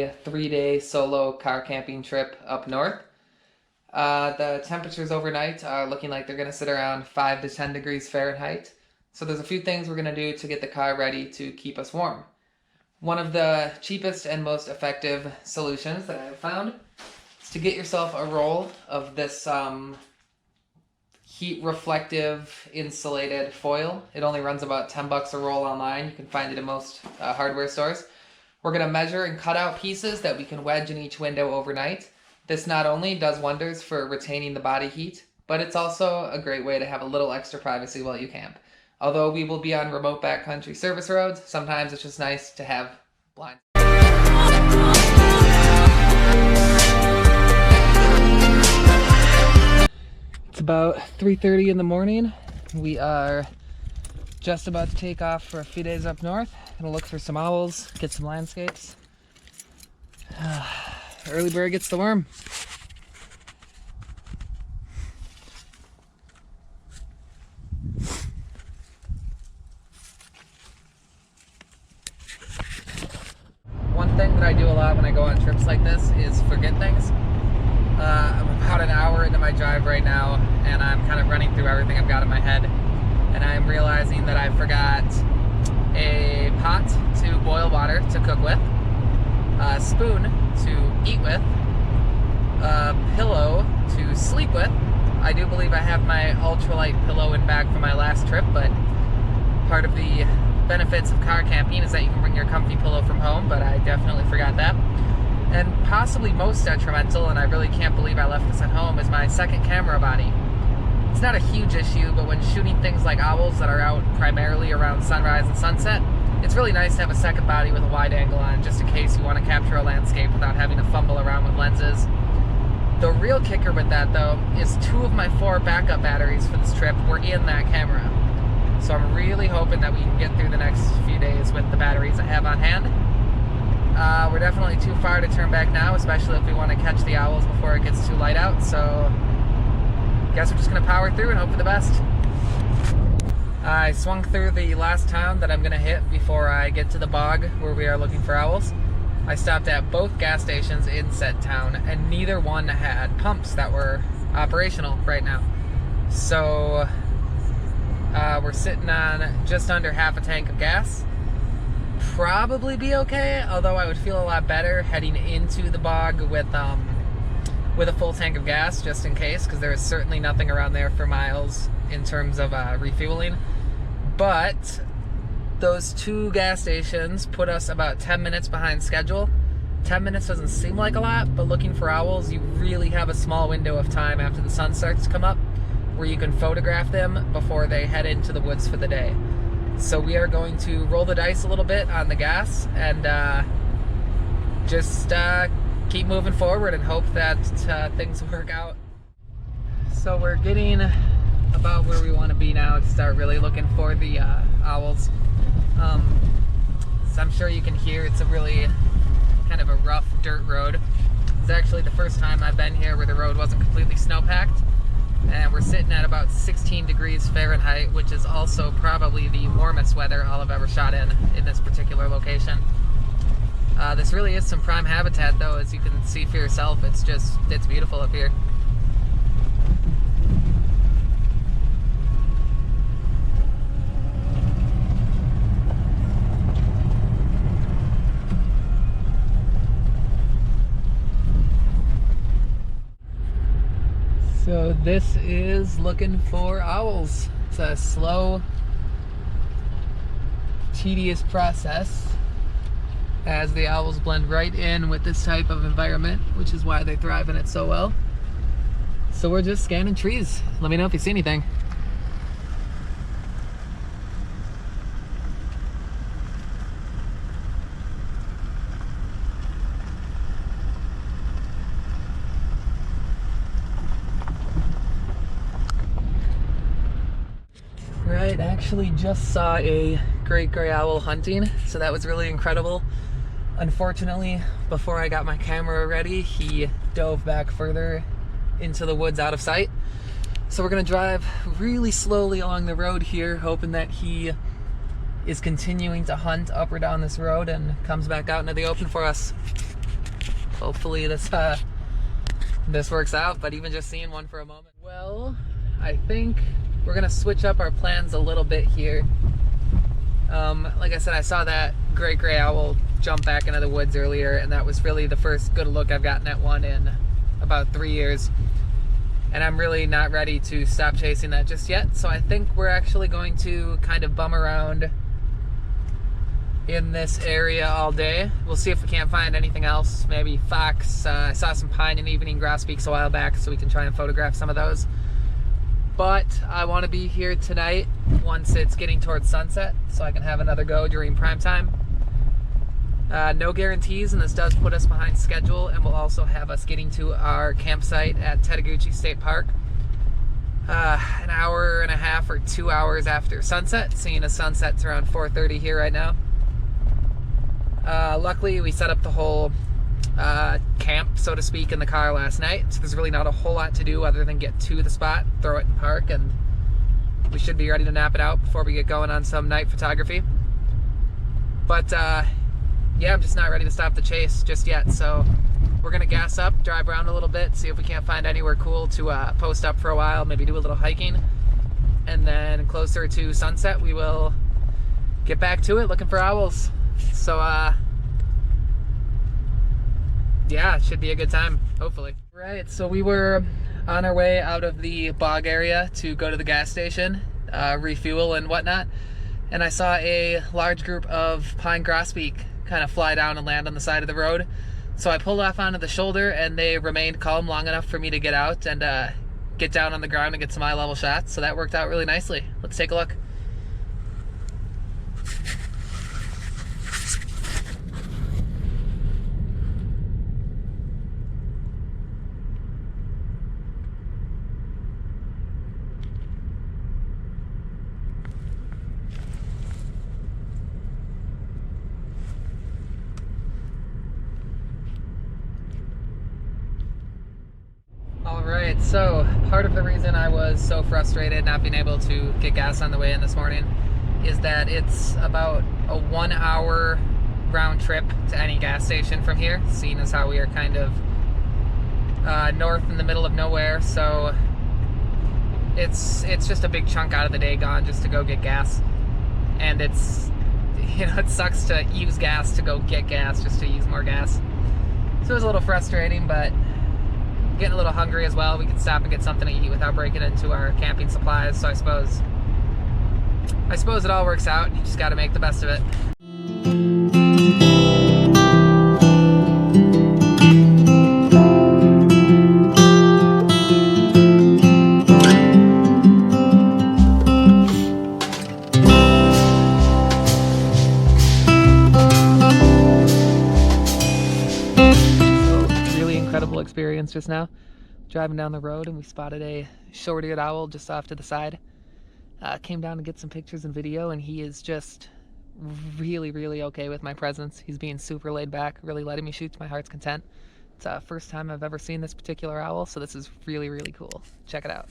a 3-day solo car camping trip up north. The temperatures overnight are looking like they're going to sit around 5 to 10 degrees Fahrenheit. So there's a few things we're going to do to get the car ready to keep us warm. One of the cheapest and most effective solutions that I've found is to get yourself a roll of this heat reflective insulated foil. It only runs about 10 bucks a roll online. You can find it in most hardware stores. We're going to measure and cut out pieces that we can wedge in each window overnight. This not only does wonders for retaining the body heat, but it's also a great way to have a little extra privacy while you camp. Although we will be on remote backcountry service roads, sometimes it's just nice to have blinds. It's about 3:30 in the morning. We are just about to take off for a few days up north. Gonna look for some owls, get some landscapes. Early bird gets the worm. One thing that I do a lot when I go on trips like this is forget things. I'm about an hour into my drive right now, and I'm kind of running through everything I've got in my head. And I'm realizing that I forgot a pot to boil water to cook with, a spoon to eat with, a pillow to sleep with. I do believe I have my ultralight pillow in bag from my last trip, but part of the benefits of car camping is that you can bring your comfy pillow from home, but I definitely forgot that. And possibly most detrimental, and I really can't believe I left this at home, is my second camera body. It's not a huge issue, but when shooting things like owls that are out primarily around sunrise and sunset, it's really nice to have a second body with a wide angle on, just in case you want to capture a landscape without having to fumble around with lenses. The real kicker with that, though, is 2 of my 4 backup batteries for this trip were in that camera. So I'm really hoping that we can get through the next few days with the batteries I have on hand. We're definitely too far to turn back now, especially if we want to catch the owls before it gets too light out, so I guess we're just going to power through and hope for the best. I swung through the last town that I'm going to hit before I get to the bog where we are looking for owls. I stopped at both gas stations in said town, and neither one had pumps that were operational right now. So we're sitting on just under half a tank of gas. Probably be okay, although I would feel a lot better heading into the bog with a full tank of gas, just in case, because there is certainly nothing around there for miles in terms of refueling. But those 2 gas stations put us about 10 minutes behind schedule. 10 minutes doesn't seem like a lot, but looking for owls, you really have a small window of time after the sun starts to come up where you can photograph them before they head into the woods for the day. So we are going to roll the dice a little bit on the gas and just keep moving forward and hope that things work out. So we're getting about where we want to be now to start really looking for the owls. So I'm sure you can hear it's a really kind of a rough dirt road. It's actually the first time I've been here where the road wasn't completely snow-packed. And we're sitting at about 16 degrees Fahrenheit, which is also probably the warmest weather I'll have ever shot in this particular location. This really is some prime habitat, though, as you can see for yourself. It's beautiful up here. So this is looking for owls. It's a slow, tedious process as the owls blend right in with this type of environment, which is why they thrive in it so well. So we're just scanning trees. Let me know if you see anything. Right, actually just saw a great gray owl hunting, so that was really incredible. Unfortunately, before I got my camera ready, he dove back further into the woods out of sight. So we're gonna drive really slowly along the road here, hoping that he is continuing to hunt up or down this road and comes back out into the open for us. hopefully this works out, but even just seeing one for a moment. Well, I think we're gonna switch up our plans a little bit here. Like I said, I saw that great gray owl jump back into the woods earlier, and that was really the first good look I've gotten at one in about 3 years. And I'm really not ready to stop chasing that just yet, so I think we're actually going to kind of bum around in this area all day. We'll see if we can't find anything else, maybe fox. I saw some pine and evening grosbeaks a while back, so we can try and photograph some of those. But I want to be here tonight once it's getting towards sunset, so I can have another go during prime time. No guarantees, and this does put us behind schedule, and will also have us getting to our campsite at Tataguchi State Park an hour and a half or 2 hours after sunset, seeing as sunset's around 4:30 here right now. Luckily, we set up the whole camp, so to speak, in the car last night, so there's really not a whole lot to do other than get to the spot, throw it in park, and we should be ready to nap it out before we get going on some night photography. But yeah, I'm just not ready to stop the chase just yet, so we're gonna gas up, drive around a little bit, see if we can't find anywhere cool to post up for a while, maybe do a little hiking, and then closer to sunset we will get back to it looking for owls. So yeah, it should be a good time, hopefully. Right, so we were on our way out of the bog area to go to the gas station, refuel and whatnot, and I saw a large group of pine grosbeak kind of fly down and land on the side of the road. So I pulled off onto the shoulder, and they remained calm long enough for me to get out and get down on the ground and get some eye-level shots, so that worked out really nicely. Let's take a look. Alright, so part of the reason I was so frustrated not being able to get gas on the way in this morning is that it's about a 1 hour round trip to any gas station from here, seeing as how we are kind of north in the middle of nowhere, so it's just a big chunk out of the day gone just to go get gas. And it's, you know, it sucks to use gas to go get gas just to use more gas. So it was a little frustrating, but getting a little hungry as well. We could stop and get something to eat without breaking into our camping supplies, so I suppose it all works out. You just got to make the best of it. Experience just now, driving down the road, and we spotted a short-eared owl just off to the side. Came down to get some pictures and video, and he is just really okay with my presence. He's being super laid back, really letting me shoot to my heart's content. It's the first time I've ever seen this particular owl, so this is really cool. Check it out.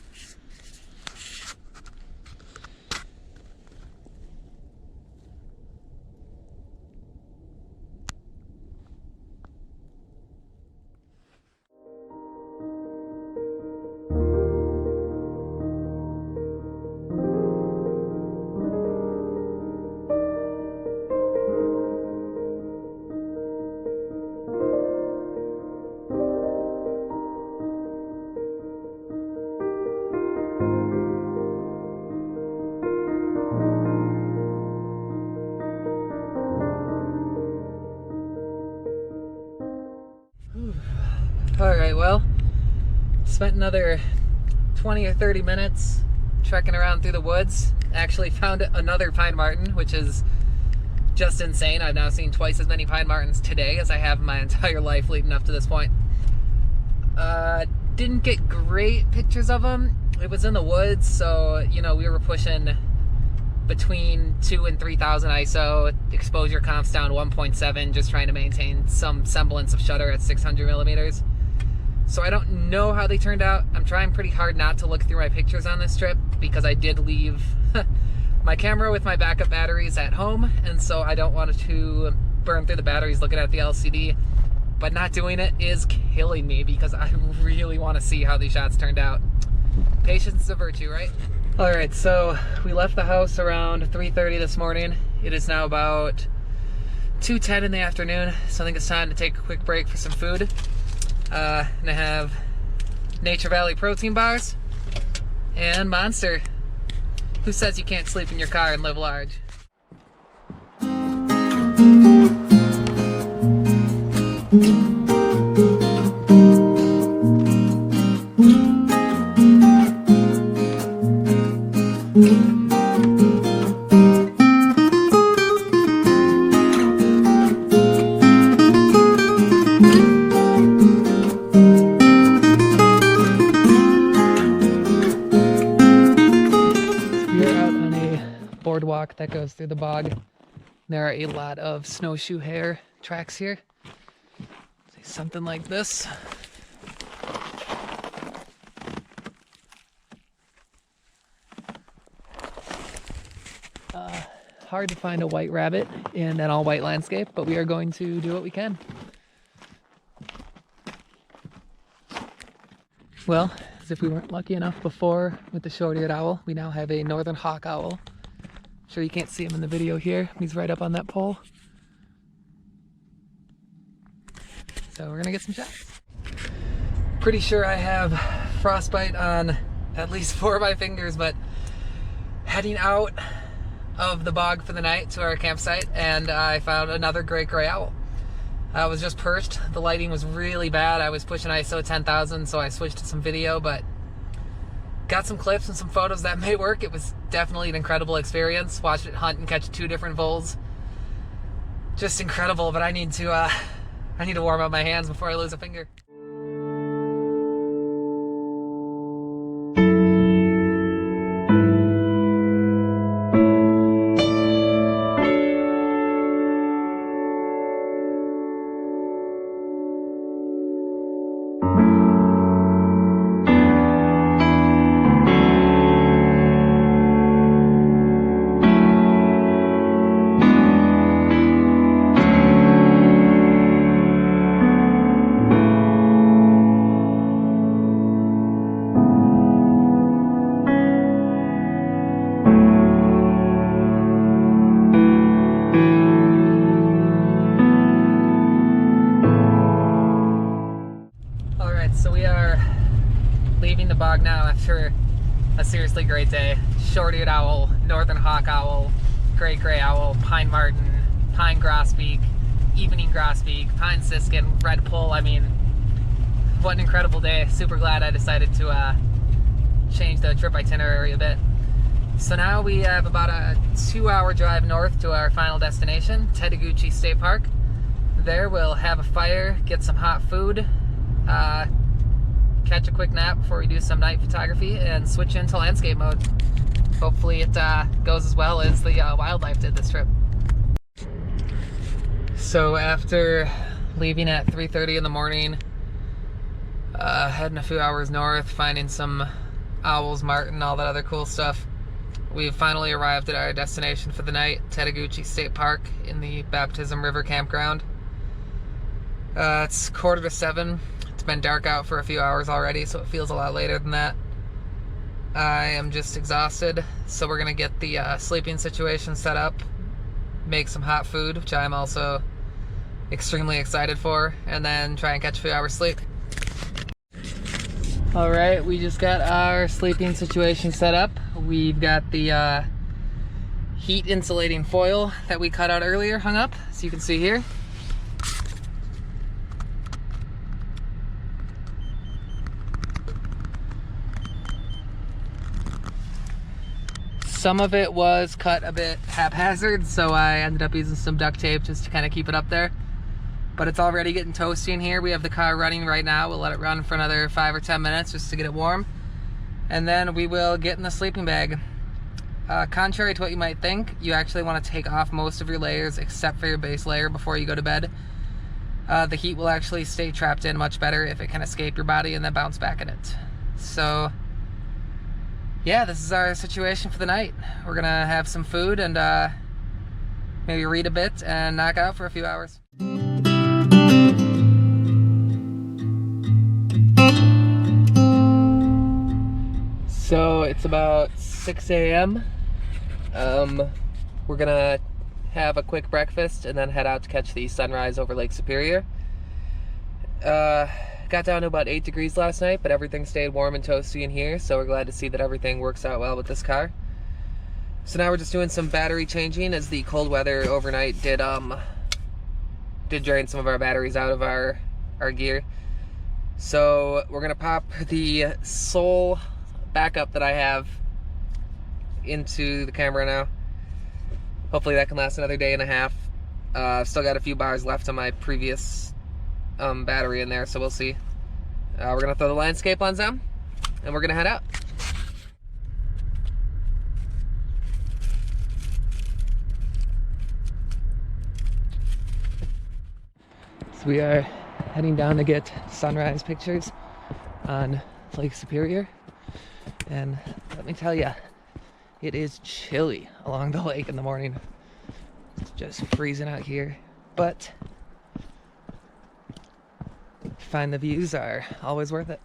Alright, well, spent another 20 or 30 minutes trekking around through the woods. Actually found another pine marten, which is just insane. I've now seen twice as many pine martens today as I have in my entire life leading up to this point. Didn't get great pictures of them. It was in the woods, so, you know, we were pushing between 2,000 and 3,000 ISO, exposure comps down 1.7, just trying to maintain some semblance of shutter at 600 millimeters. So I don't know how they turned out. I'm trying pretty hard not to look through my pictures on this trip because I did leave my camera with my backup batteries at home, and so I don't want to burn through the batteries looking at the LCD. but not doing it is killing me because I really want to see how these shots turned out. Patience is a virtue, right? All right, so we left the house around 3:30 this morning. It is now about 2:10 in the afternoon, so I think it's time to take a quick break for some food. And I have Nature Valley protein bars and Monster. Who says you can't sleep in your car and live large? Boardwalk that goes through the bog. There are a lot of snowshoe hare tracks here. Something like this. Hard to find a white rabbit in an all-white landscape, but we are going to do what we can. Well, as if we weren't lucky enough before with the short-eared owl, we now have a northern hawk owl. Sure you can't see him in the video here. He's right up on that pole. So we're gonna get some shots. Pretty sure I have frostbite on at least 4 of my fingers, but heading out of the bog for the night to our campsite, and I found another great gray owl. I was just perched. The lighting was really bad. I was pushing ISO 10,000, so I switched to some video, but got some clips and some photos that may work. It was definitely an incredible experience. Watched it hunt and catch 2 different voles. Just incredible, but I need to warm up my hands before I lose a finger. So we are leaving the bog now after a seriously great day. Short-eared owl, northern hawk owl, great gray owl, pine martin, pine grosbeak, evening grosbeak, pine siskin, red poll. I mean, what an incredible day. Super glad I decided to change the trip itinerary a bit. So now we have about a 2-hour drive north to our final destination, Chattahoochee State Park. There we'll have a fire, get some hot food, catch a quick nap before we do some night photography, and switch into landscape mode. Hopefully it goes as well as the wildlife did this trip. So after leaving at 3:30 in the morning, heading a few hours north, finding some owls, martin, all that other cool stuff, we've finally arrived at our destination for the night, Chattahoochee State Park in the Baptism River Campground. It's 6:45. It's been dark out for a few hours already, so it feels a lot later than that. I am just exhausted, so we're gonna get the sleeping situation set up, make some hot food, which I'm also extremely excited for, and then try and catch a few hours sleep. All right, we just got our sleeping situation set up. We've got the heat insulating foil that we cut out earlier hung up, so you can see here. Some of it was cut a bit haphazard, so I ended up using some duct tape just to kind of keep it up there. But it's already getting toasty in here. We have the car running right now. We'll let it run for another 5 or 10 minutes just to get it warm. And then we will get in the sleeping bag. Contrary to what you might think, you actually want to take off most of your layers except for your base layer before you go to bed. The heat will actually stay trapped in much better if it can escape your body and then bounce back in it. So yeah, this is our situation for the night. We're gonna have some food and maybe read a bit and knock out for a few hours. So it's about 6 a.m. We're gonna have a quick breakfast and then head out to catch the sunrise over Lake Superior. Got down to about 8 degrees last night, but everything stayed warm and toasty in here, so we're glad to see that everything works out well with this car. So now we're just doing some battery changing, as the cold weather overnight did drain some of our batteries out of our gear. So we're gonna pop the sole backup that I have into the camera now. Hopefully that can last another day and a half. I've still got a few bars left on my previous battery in there, so we'll see. We're gonna throw the landscape lens on and we're gonna head out. So we are heading down to get sunrise pictures on Lake Superior, and let me tell you, it is chilly along the lake in the morning. It's just freezing out here, but I find the views are always worth it.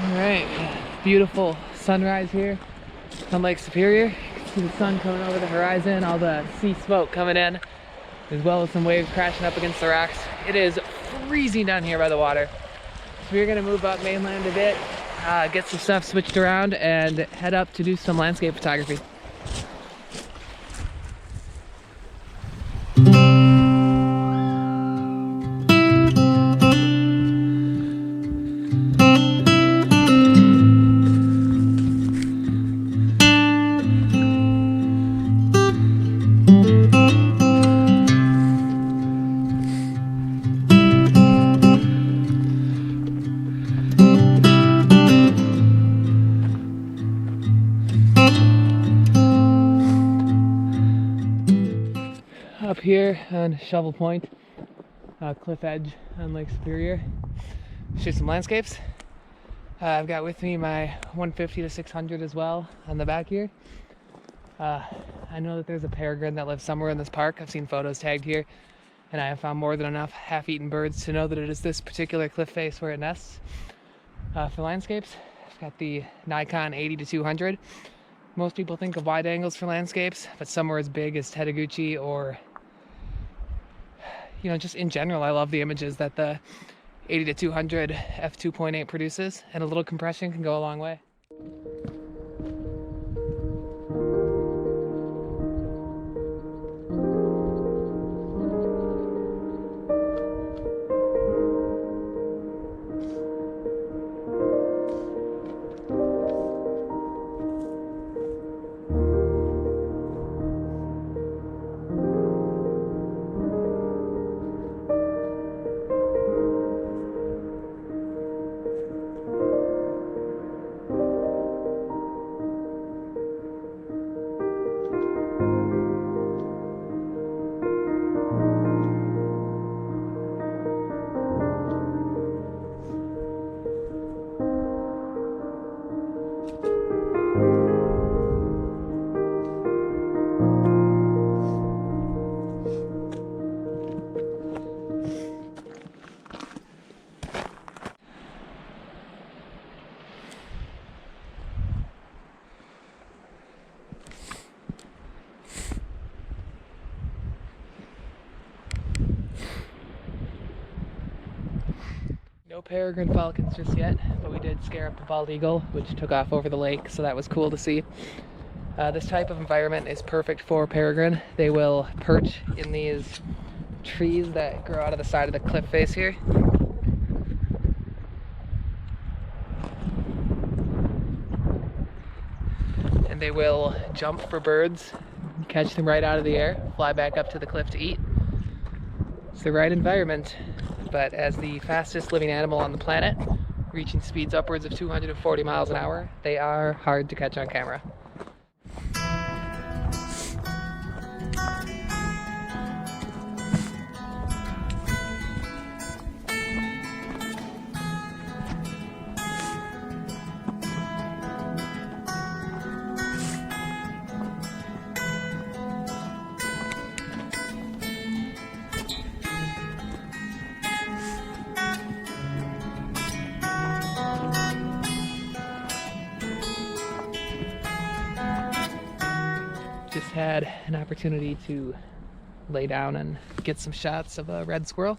Alright, beautiful sunrise here on Lake Superior. You can see the sun coming over the horizon, all the sea smoke coming in, as well as some waves crashing up against the rocks. It is freezing down here by the water. So we're gonna move up mainland a bit, get some stuff switched around, and head up to do some landscape photography. Up here on Shovel Point, cliff edge on Lake Superior, shoot some landscapes. I've got with me my 150 to 600 as well on the back here. I know that there's a peregrine that lives somewhere in this park. I've seen photos tagged here, and I have found more than enough half-eaten birds to know that it is this particular cliff face where it nests. For landscapes, I've got the Nikon 80 to 200. Most people think of wide angles for landscapes, but somewhere as big as Tateguchi, or just in general, I love the images that the 80 to 200 f2.8 produces, and a little compression can go a long way. No peregrine falcons just yet, but we did scare up the bald eagle, which took off over the lake, so that was cool to see. This type of environment is perfect for peregrine. They will perch in these trees that grow out of the side of the cliff face here. And they will jump for birds, catch them right out of the air, fly back up to the cliff to eat. It's the right environment. But as the fastest living animal on the planet, reaching speeds upwards of 240 miles an hour, they are hard to catch on camera. just had an opportunity to lay down and get some shots of a red squirrel.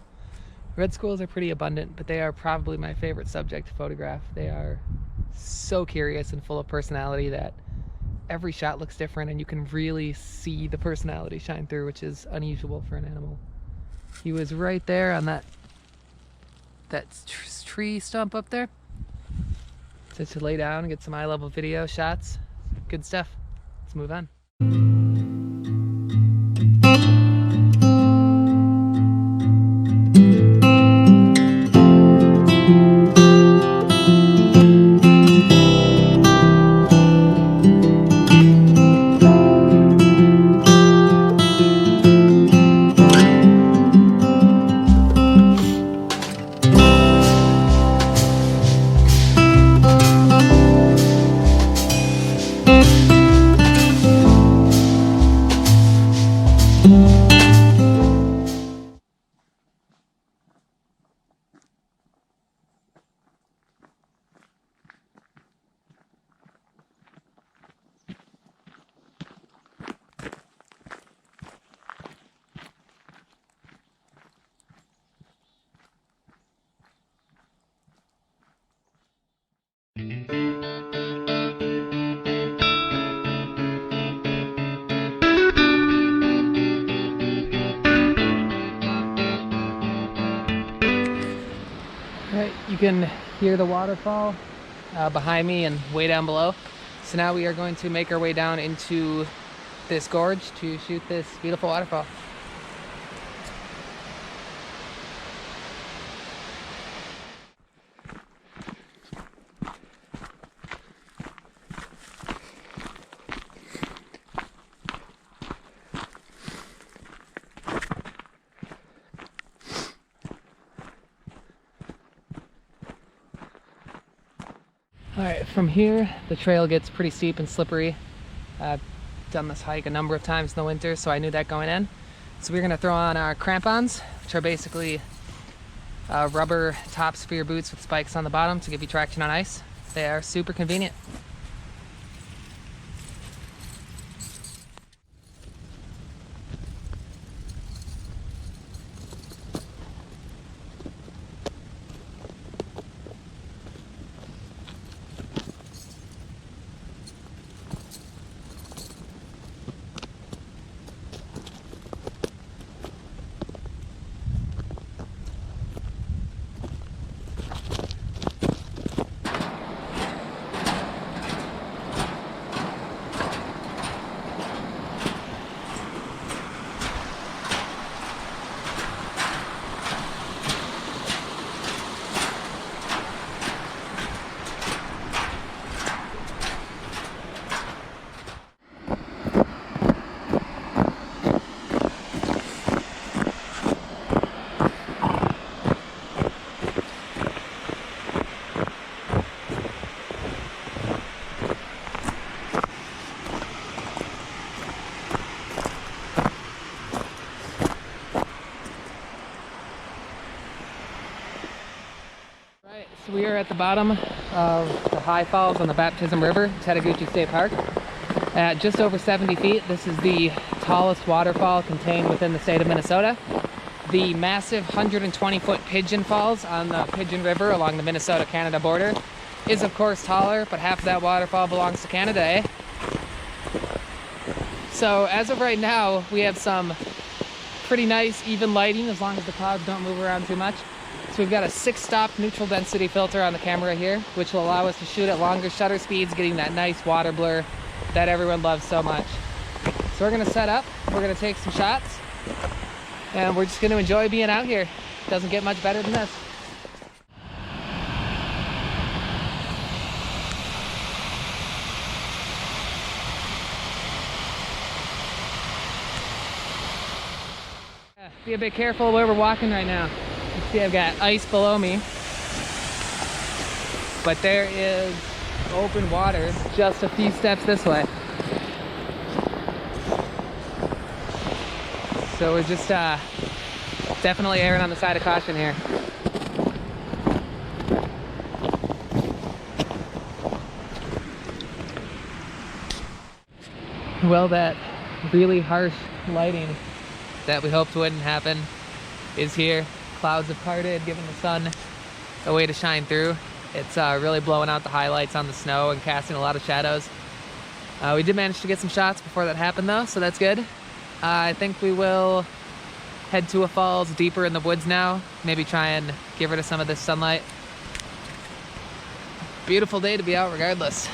Red squirrels are pretty abundant, but they are probably my favorite subject to photograph. They are so curious and full of personality that every shot looks different, and you can really see the personality shine through, which is unusual for an animal. He was right there on that tree stump up there. So to lay down and get some eye-level video shots. Good stuff. Let's move on. Alright, you can hear the waterfall behind me and way down below. So now we are going to make our way down into this gorge to shoot this beautiful waterfall. Alright, from here the trail gets pretty steep and slippery. I've done this hike a number of times in the winter, so I knew that going in. So we're going to throw on our crampons, which are basically rubber tops for your boots with spikes on the bottom to give you traction on ice. They are super convenient. So we are at the bottom of the high falls on the Baptism River, Chattahoochee State Park. At just over 70 feet, this is the tallest waterfall contained within the state of Minnesota. The massive 120-foot Pigeon Falls on the Pigeon River along the Minnesota-Canada border is of course taller, but half of that waterfall belongs to Canada, eh? So as of right now, we have some pretty nice even lighting as long as the clouds don't move around too much. So we've got a 6-stop neutral density filter on the camera here, which will allow us to shoot at longer shutter speeds, getting that nice water blur that everyone loves so much. So we're gonna set up, we're gonna take some shots, and we're just gonna enjoy being out here. Doesn't get much better than this. Be a bit careful where we're walking right now. You see I've got ice below me, but there is open water just a few steps this way. So we're just definitely erring on the side of caution here. Well, that really harsh lighting that we hoped wouldn't happen is here. Clouds have parted, giving the sun a way to shine through. It's really blowing out the highlights on the snow and casting a lot of shadows. We did manage to get some shots before that happened though, so that's good. I think we will head to a falls deeper in the woods now. Maybe try and get rid of some of this sunlight. Beautiful day to be out regardless.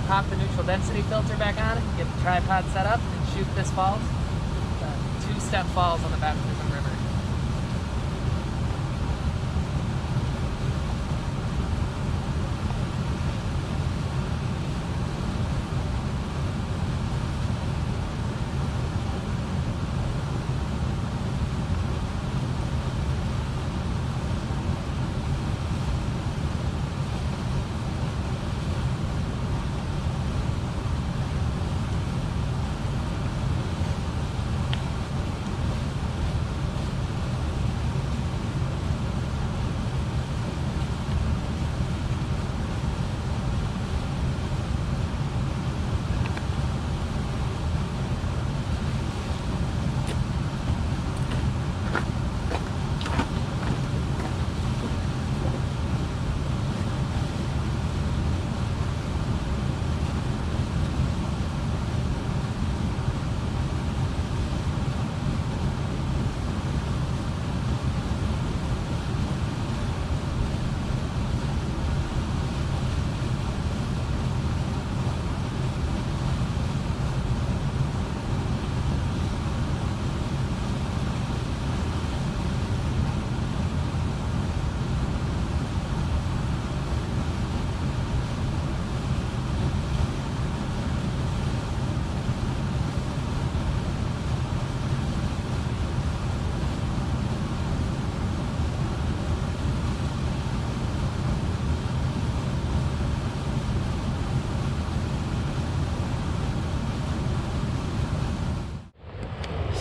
Pop the neutral density filter back on, get the tripod set up, and shoot this falls. Two-step falls on the Baptism River.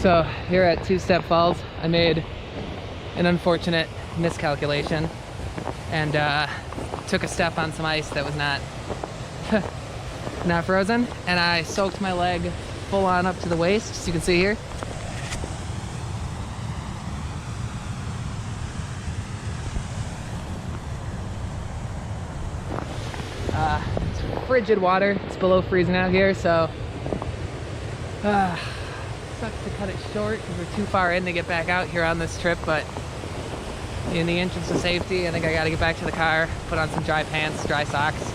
So here at Two-Step Falls, I made an unfortunate miscalculation and took a step on some ice that was not not frozen, and I soaked my leg full on up to the waist, as you can see here. It's frigid water. It's below freezing out here, so sucks to cut it short because we're too far in to get back out here on this trip, but in the interest of safety, I think I gotta get back to the car, put on some dry pants, dry socks.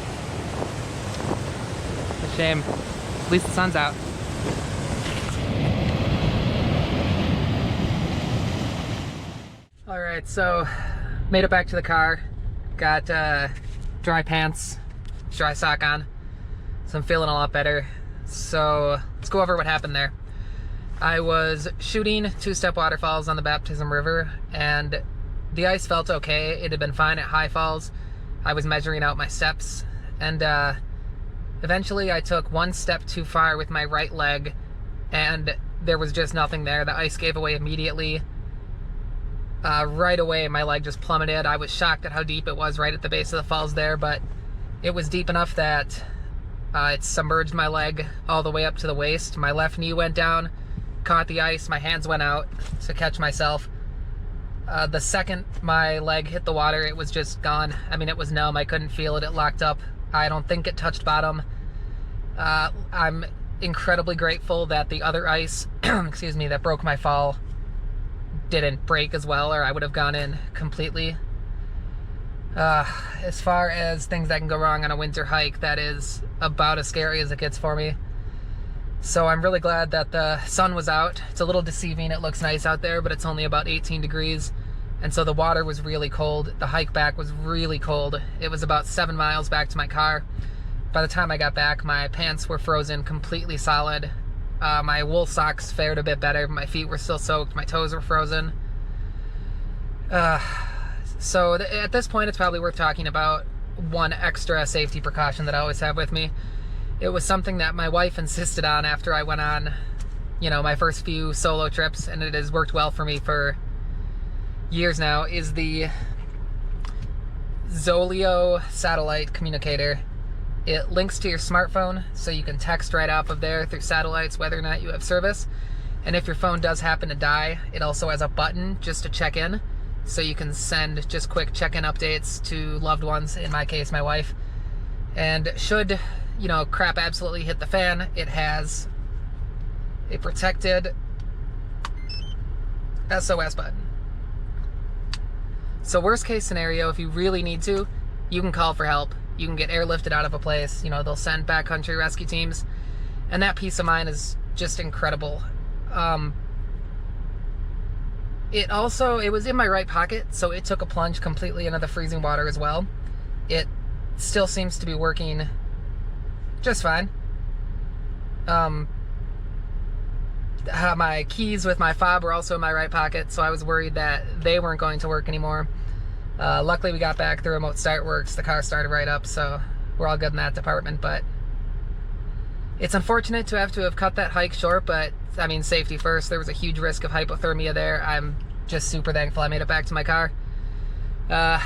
It's a shame. At least the sun's out. Alright, so made it back to the car. Got dry pants, dry sock on. So I'm feeling a lot better. So let's go over what happened there. I was shooting two-step waterfalls on the Baptism River, and the ice felt okay. It had been fine at high falls. I was measuring out my steps, and eventually I took one step too far with my right leg, and there was just nothing there. The ice gave away immediately. Right away, my leg just plummeted. I was shocked at how deep it was right at the base of the falls there, but it was deep enough that it submerged my leg all the way up to the waist. My left knee went down, caught the ice, my hands went out to catch myself. The second my leg hit the water, it was just gone. I mean, it was numb. I couldn't feel it. It locked up. I don't think it touched bottom. I'm incredibly grateful that the other ice, excuse me, that broke my fall didn't break as well, or I would have gone in completely. As far as things that can go wrong on a winter hike, that is about as scary as it gets for me. So I'm really glad that the sun was out. It's a little deceiving. It looks nice out there, but it's only about 18 degrees. And so the water was really cold. The hike back was really cold. It was about 7 miles back to my car. By the time I got back, my pants were frozen completely solid. My wool socks fared a bit better. My feet were still soaked. My toes were frozen. So at this point, it's probably worth talking about one extra safety precaution that I always have with me. It was something that my wife insisted on after I went on, my first few solo trips, and it has worked well for me for years now, is the Zoleo satellite communicator. It links to your smartphone, so you can text right off of there through satellites whether or not you have service. And if your phone does happen to die, it also has a button just to check in, so you can send just quick check-in updates to loved ones, in my case, my wife. And should, crap absolutely hit the fan, it has a protected SOS button. So worst case scenario, if you really need to, you can call for help. You can get airlifted out of a place. They'll send backcountry rescue teams. And that peace of mind is just incredible. It was in my right pocket, so it took a plunge completely into the freezing water as well. It still seems to be working just fine. My keys with my fob were also in my right pocket, so I was worried that they weren't going to work anymore. Luckily, we got back. The remote start works. The car started right up, so we're all good in that department. But it's unfortunate to have cut that hike short, but I mean, safety first. There was a huge risk of hypothermia there. I'm just super thankful I made it back to my car. At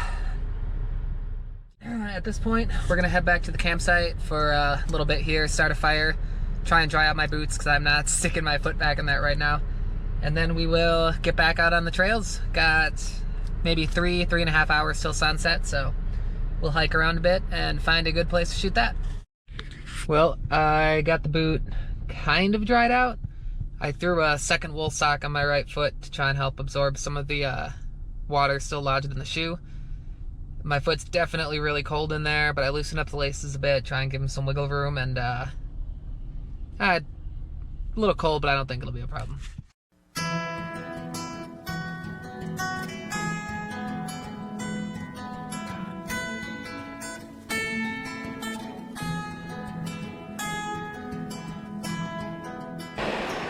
this point, we're gonna head back to the campsite for a little bit here, start a fire, try and dry out my boots because I'm not sticking my foot back in that right now. And then we will get back out on the trails. Got maybe 3.5 hours till sunset, so we'll hike around a bit and find a good place to shoot that. Well, I got the boot kind of dried out. I threw a second wool sock on my right foot to try and help absorb some of the water still lodged in the shoe. My foot's definitely really cold in there, but I loosened up the laces a bit, try and give them some wiggle room, and a little cold, but I don't think it'll be a problem.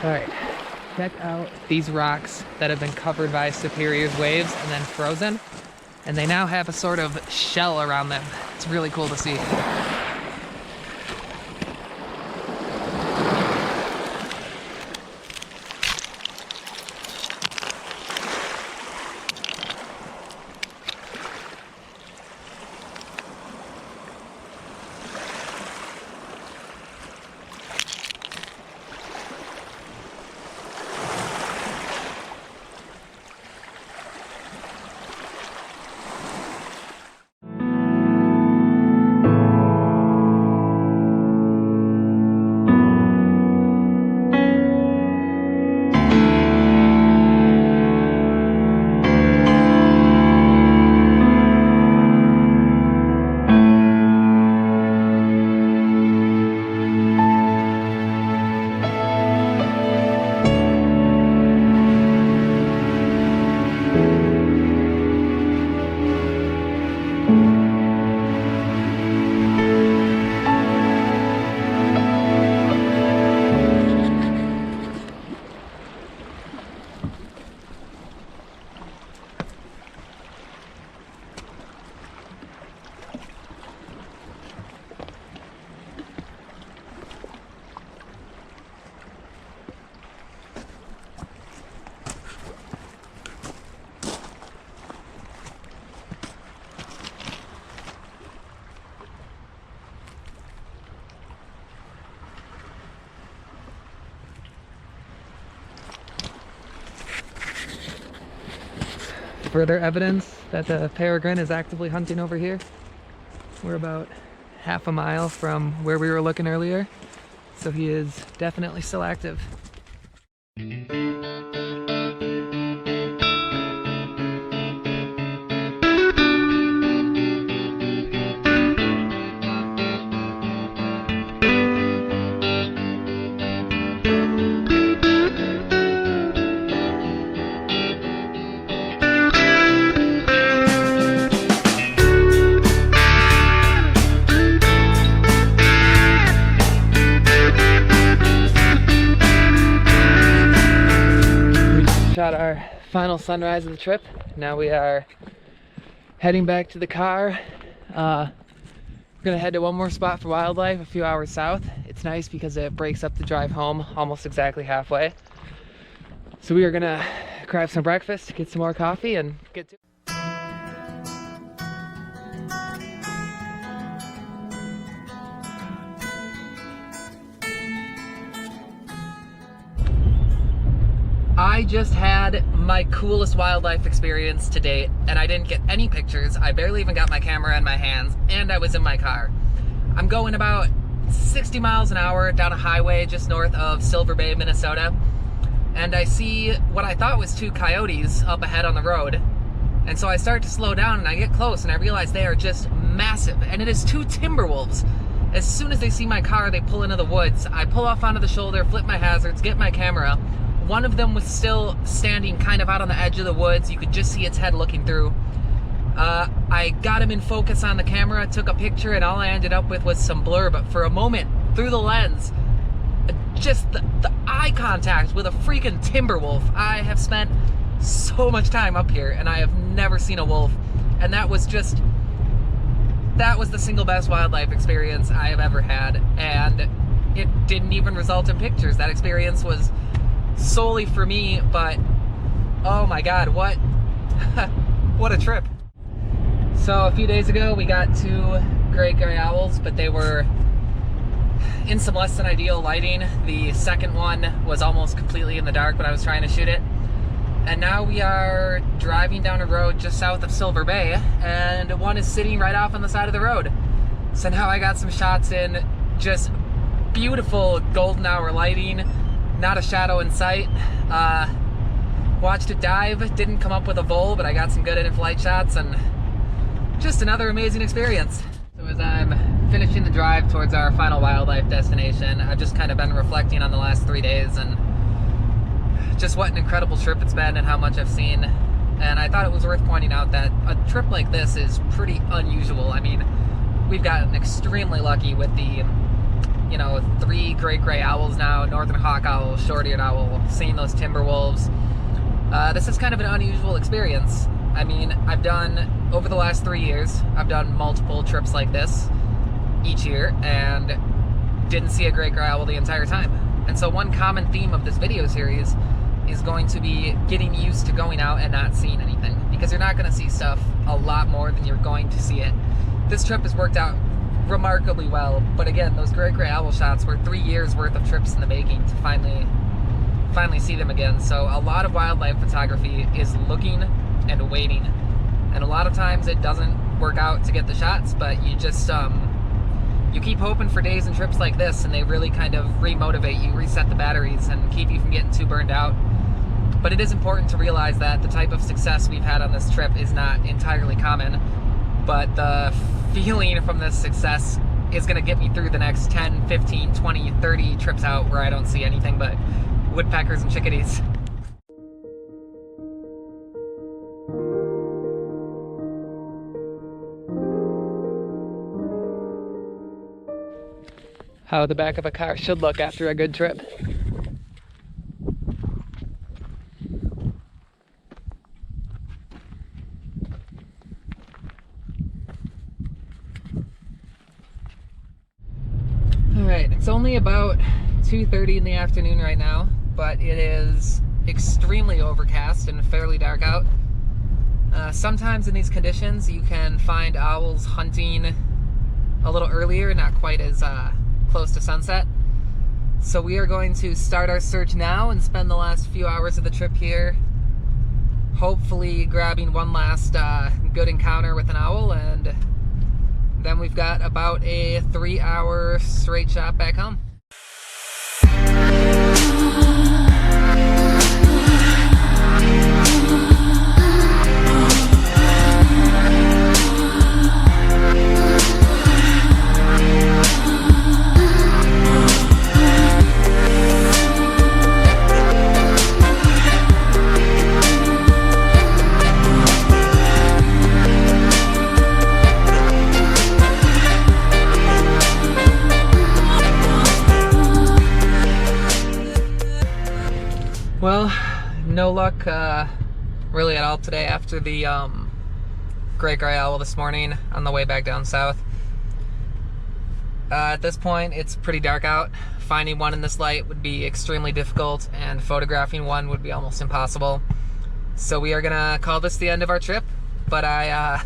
Alright, check out these rocks that have been covered by Superior's waves and then frozen. And they now have a sort of shell around them. It's really cool to see. further evidence that the peregrine is actively hunting over here. We're about half a mile from where we were looking earlier, so he is definitely still active. Shot our final sunrise of the trip. Now we are heading back to the car. We're gonna head to one more spot for wildlife a few hours south. It's nice because it breaks up the drive home almost exactly halfway. So we are gonna grab some breakfast, get some more coffee, and get to I just had my coolest wildlife experience to date, and I didn't get any pictures. I barely even got my camera in my hands, and I was in my car. I'm going about 60 miles an hour down a highway just north of Silver Bay, Minnesota, and I see what I thought was 2 coyotes up ahead on the road. And so I start to slow down, and I get close, and I realize they are just massive, and it is 2 timber wolves. As soon as they see my car, they pull into the woods. I pull off onto the shoulder, flip my hazards, get my camera. One of them was still standing kind of out on the edge of the woods. You could just see its head looking through. I got him in focus on the camera, took a picture, and all I ended up with was some blur. But for a moment, through the lens, just the eye contact with a freaking timber wolf. I have spent so much time up here, and I have never seen a wolf. And that was the single best wildlife experience I have ever had. And it didn't even result in pictures. That experience was solely for me, but oh my god, what what a trip. So a few days ago we got 2 great gray owls, but they were in some less than ideal lighting. The second one was almost completely in the dark when I was trying to shoot it. And now we are driving down a road just south of Silver Bay, and one is sitting right off on the side of the road. So now I got some shots in just beautiful golden hour lighting. Not a shadow in sight. Watched it dive, didn't come up with a vole, but I got some good in-flight shots, and just another amazing experience. So as I'm finishing the drive towards our final wildlife destination, I've just kind of been reflecting on the last 3 days and just what an incredible trip it's been and how much I've seen. And I thought it was worth pointing out that a trip like this is pretty unusual. I mean, we've gotten extremely lucky with the 3 great gray owls now, northern hawk owl, short-eared owl, seeing those timber wolves. This is kind of an unusual experience. I mean, I've done, over the last 3 years, I've done multiple trips like this each year and didn't see a great gray owl the entire time. And so one common theme of this video series is going to be getting used to going out and not seeing anything, because you're not going to see stuff a lot more than you're going to see it. This trip has worked out remarkably well, but again, those great gray owl shots were 3 years worth of trips in the making to finally see them again. So a lot of wildlife photography is looking and waiting, and a lot of times it doesn't work out to get the shots, but you just you keep hoping for days and trips like this, and they really kind of remotivate you, reset the batteries, and keep you from getting too burned out. But it is important to realize that the type of success we've had on this trip is not entirely common, but the feeling from this success is going to get me through the next 10, 15, 20, 30 trips out where I don't see anything but woodpeckers and chickadees. How the back of a car should look after a good trip. Alright, it's only about 2:30 in the afternoon right now, but it is extremely overcast and fairly dark out. Sometimes in these conditions you can find owls hunting a little earlier, not quite as close to sunset. So we are going to start our search now and spend the last few hours of the trip here hopefully grabbing one last good encounter with an owl, and then we've got about a 3-hour straight shot back home. Well, no luck really at all today after the great gray owl this morning on the way back down south. At this point, it's pretty dark out. Finding one in this light would be extremely difficult, and photographing one would be almost impossible. So we are gonna call this the end of our trip, but I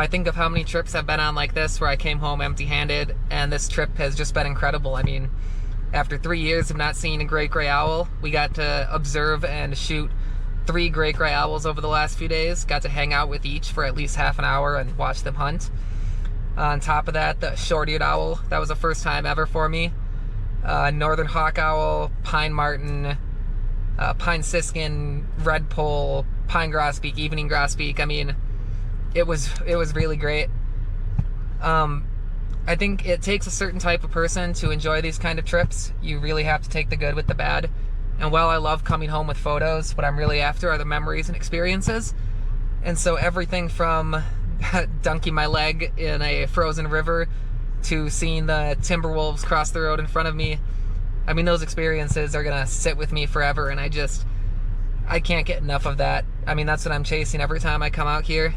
think of how many trips I've been on like this where I came home empty-handed, and this trip has just been incredible. I mean, after 3 years of not seeing a great gray owl, we got to observe and shoot 3 great gray owls over the last few days. Got to hang out with each for at least half an hour and watch them hunt. On top of that, the short-eared owl, that was the first time ever for me. Northern hawk owl, pine martin, pine siskin, redpoll, pine grosbeak, evening grosbeak. I mean, it was really great. I think it takes a certain type of person to enjoy these kind of trips. You really have to take the good with the bad. And while I love coming home with photos, what I'm really after are the memories and experiences. And so everything from dunking my leg in a frozen river to seeing the timber wolves cross the road in front of me, I mean, those experiences are gonna sit with me forever, and I can't get enough of that. I mean, that's what I'm chasing every time I come out here.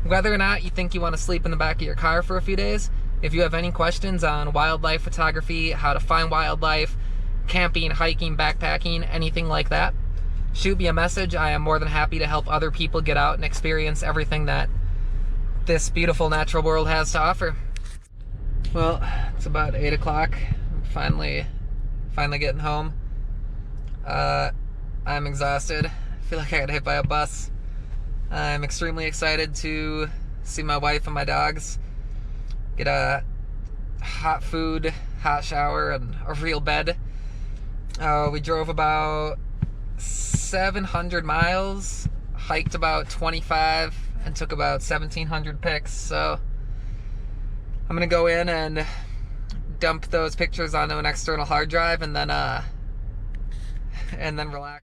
Whether or not you think you want to sleep in the back of your car for a few days, if you have any questions on wildlife photography, how to find wildlife, camping, hiking, backpacking, anything like that, shoot me a message. I am more than happy to help other people get out and experience everything that this beautiful natural world has to offer. Well, it's about 8 o'clock. I'm finally getting home. I'm exhausted. I feel like I got hit by a bus. I'm extremely excited to see my wife and my dogs, get a hot food, hot shower, and a real bed. We drove about 700 miles, hiked about 25, and took about 1,700 pics. So I'm gonna go in and dump those pictures onto an external hard drive, and then relax.